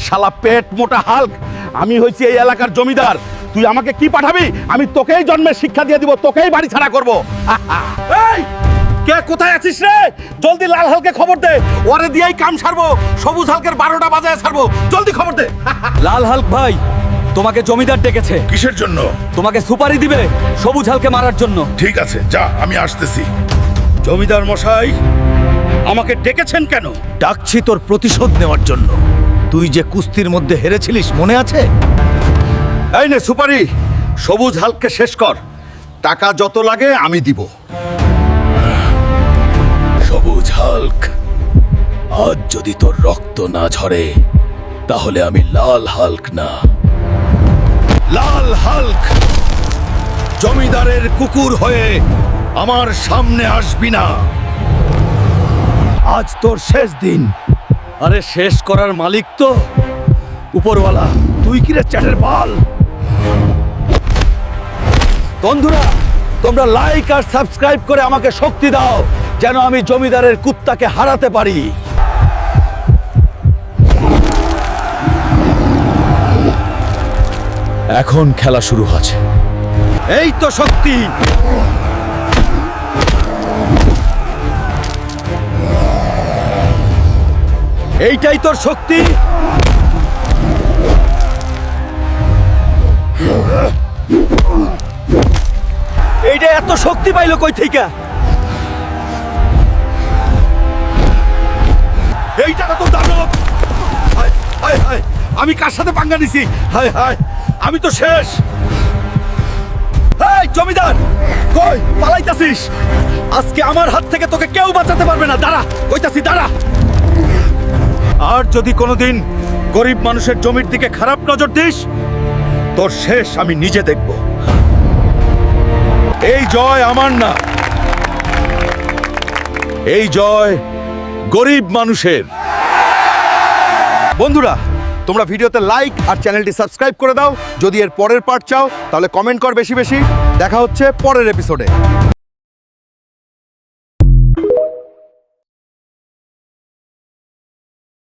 শালা পেট মোটা হাল্ক, আমি হইছি এই এলাকার জমিদার। তুই আমাকে কি পাঠাবি? আমি তোকেই জন্মের শিক্ষা দিয়ে দিব, তোকেই বাড়ি ছাড়া করবো। এই কে কোথায় আছিস রে? জলদি লাল হালকে খবর দে, ওরে দিয়েই কাম সারবো। সবুজ হালকের 12টা বাজায় ছাড়বো, জলদি খবর দে। লাল হাল্ক ভাই, তোমাকে জমিদার ডেকেছে। কিসের জন্য? তোমাকে সুপারি দিবে সবুজ হালকে মারার জন্য। ঠিক আছে, যা, আমি আসতেছি। জমিদার মশাই, আমাকে ডেকেছেন কেন? ডাকছি তোর প্রতিশোধ নেওয়ার জন্য। তুই যে কুস্তির মধ্যে হেরেছিলিস মনে আছে? এই নে সুপারি, সবুজ হালককে শেষ কর। টাকা যত লাগে আমি দিব। সবুজ হাল্ক, আজ যদি তোর রক্ত না ঝরে তাহলে আমি লাল হাল্ক না। লাল হাল্ক, জমিদারের কুকুর হয়ে আমার সামনে আসবি না। আজ তোর শেষ দিন। আরে শেষ করার মালিক তো উপরওয়ালা, তুই কি রে চ্যাটের বাল? বন্ধুরা, তোমরা লাইক আর সাবস্ক্রাইব করে আমাকে শক্তি দাও, যেন আমি জমিদারের কুত্তাকে হারাতে পারি। এখন খেলা শুরু হচ্ছে। এই তো শক্তি। এইটাই তোর শক্তি। এইটা এত শক্তি পাইলো কই থেকে? এইটা তো দানব। হায় হায় হায়, আমি কার সাথে পাঙ্গা নিছি? হায় হায়, আমি তো শেষ। এই জমিদার, কই পালাইতাছিস? আজকে আমার হাত থেকে তোকে কেউ বাঁচাতে পারবে না। দাঁড়া, কইতাছি দাঁড়া। আর যদি কোনোদিন গরিব মানুষের জমির দিকে খারাপ নজর দিস, তোর শেষ আমি নিজে দেখব। এই জয় আমার না, এই জয় গরিব মানুষের। বন্ধুরা, তোমরা ভিডিওতে লাইক আর চ্যানেলটি সাবস্ক্রাইব করে দাও। যদি এর পরের পার্ট চাও তাহলে কমেন্ট কর বেশি বেশি। দেখা হচ্ছে পরের এপিসোডে।